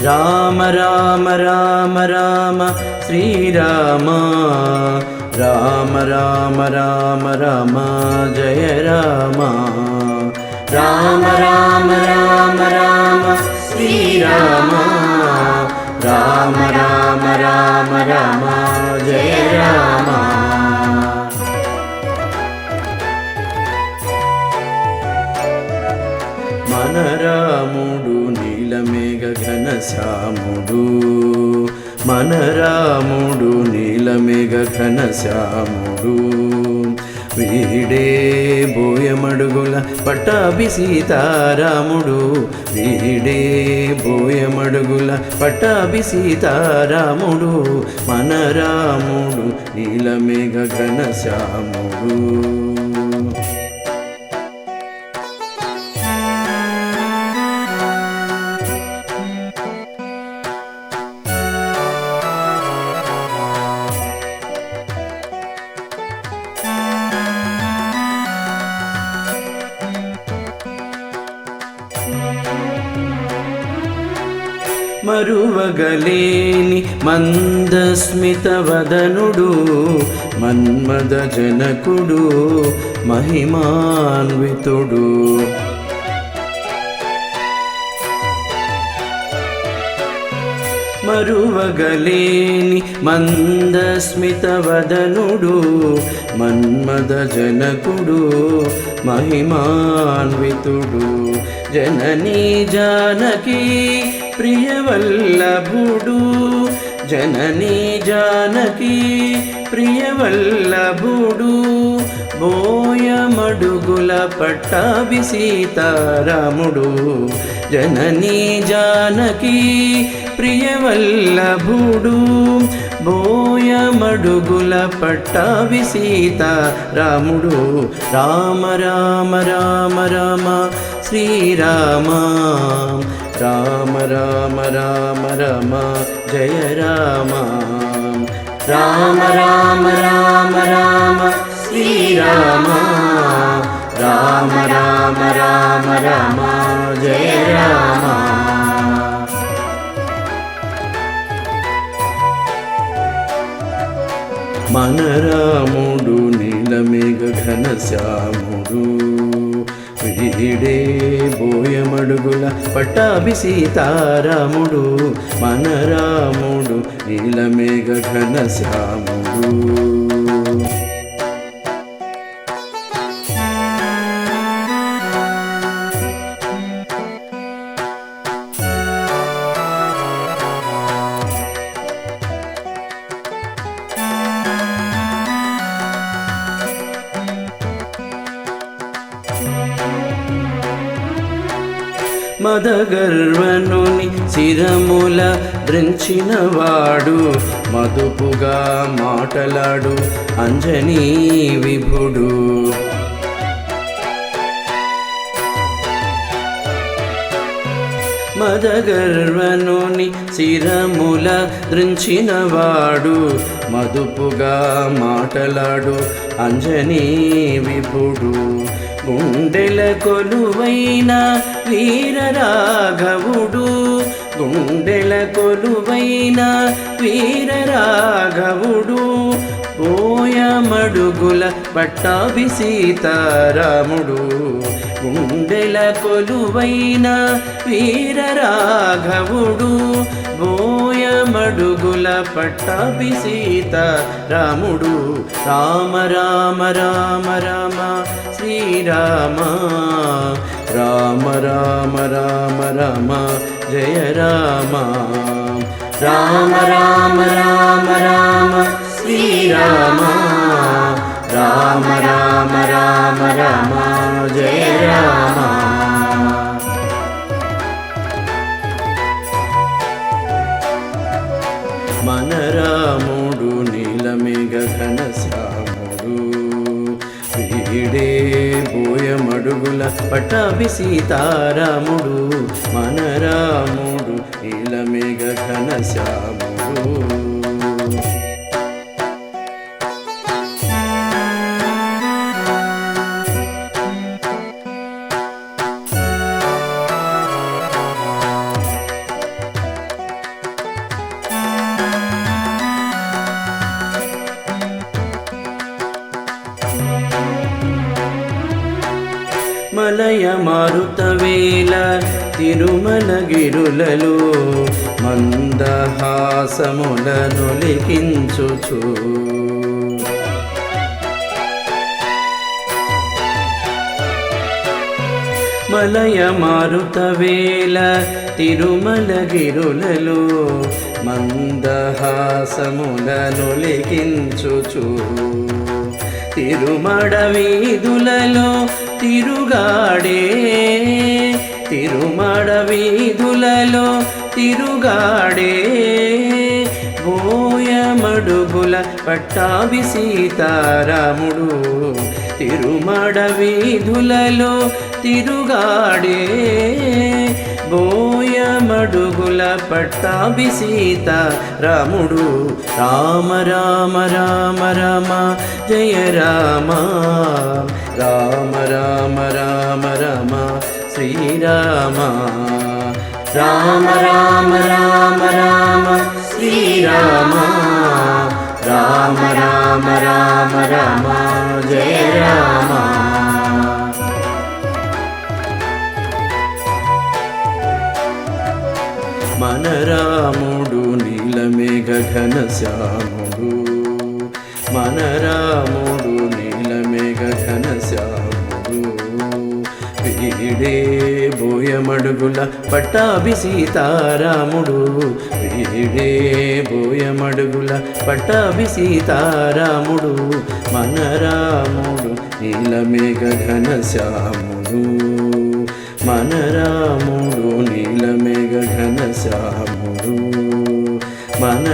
రామ రామ రామ రామ శ్రీరామ రామ రామ రామ రామ జయ రామ రామ రామ రామ రామ శ్రీరామ రామ రామ రామ రామ జయ రామ మన రాముడు నీలమేఘ ఘనశ్యాముడు మన రాముడు నీలమేఘ ఘనశ్యాముడు వీడే బోయమడుగుల పట్టాభి సీతారాముడు వీడే బోయమడుగుల పట్టాభి సీతారాముడు మన రాముడు నీలమేఘ ఘనశ్యాముడు మరువగలేని మందస్మిత వదనుడు మన్మద జనకుడు మహిమాన్వితుడు మరువగలేని మందస్మిత వదనుడు మన్మద జనకుడు మహిమాన్వితుడు జననీ జానకి ప్రియవల్లభుడు జననీ జానకి ప్రియవల్లభుడు బోయమడుగుల పట్టాభి సీతారాముడు జననీ జానకి ప్రియవల్లభుడు బోయమడుగుల పట్టాభి సీతారాముడు రామ రామ రామ రామ శ్రీరామ రామ రామ రామ రామ జయ రామ రామ రామ రామ రామ శ్రీరామ రామ రామ రామ రామ జయ రామ మన రాముడు నీలమేఘ ఘనశ్యాముడు వీడే బోయమడుగుల పట్టాభి సీతారాముడు మన రాముడు నీలమేఘ ఘనశ్యాముడు మదగర్వనుని శిరముల ద్రించినవాడు మదుపుగా మాటలాడు అంజనీ విభుడు మదగర్వనుని శిరముల ద్రించినవాడు మదుపుగా మాటలాడు అంజనీ విభుడు గుండెల కొలువైన వీరరాఘవుడు గుండెల కొలువైన వీరరాఘవుడు బోయమడుగుల పట్టాభి సీతారాముడు గుండెల కొలువైన వీరరాఘవుడు బోయమడుగుల పట్టాభి సీతారాముడు రామ రామ రామ రామ శ్రీరామ రామ రామ రామ రామ జయ రామ రామ రామ రామ రామ శ్రీరామ రామ రామ రామ రామ జయ రామ మన రాముడు నీలమేఘ ఘనశ్యాముడు వీడే బోయమడుగుల పట్టాభి సీతారాముడు మన రాముడు నీలమేఘ ఘనశ్యాముడు మలయ మారుతవేల తిరుమలగిరులలో మందహాసములనొలికించుచు మలయ మారుతవేల తిరుమలగిరులలో మందహాసములనొలికించుచు తిరుమడ వీధులలో తిరుగాడే తిరుమడ వీధులలో తిరుగాడే బోయమడుగుల పట్టాభి సీతారాముడు తిరుమడ వీధులలో తిరుగాడే బోయమడుగుల పట్టాభి సీతారాముడు రామ రామ రామ రామ జయ రామ రామ రామ రామ రామ శ్రీరామ రామ రామ రామ రామ శ్రీరామ రామ రామ రామ రామ జయ రామ మన రాముడు నీలమేఘ ఘనశ్యాముడు మన రాముడు నీలమేఘ ఘనశ్యాముడు వీడే బోయమడుగుల పట్టాభి సీతారాముడు వీడే బోయమడుగుల పట్టాభి సీతారాముడు మన రాముడు నీలమేఘ ఘనశ్యాముడు మన రాముడు నీలమేఘ ఘనశ్యాముడు మన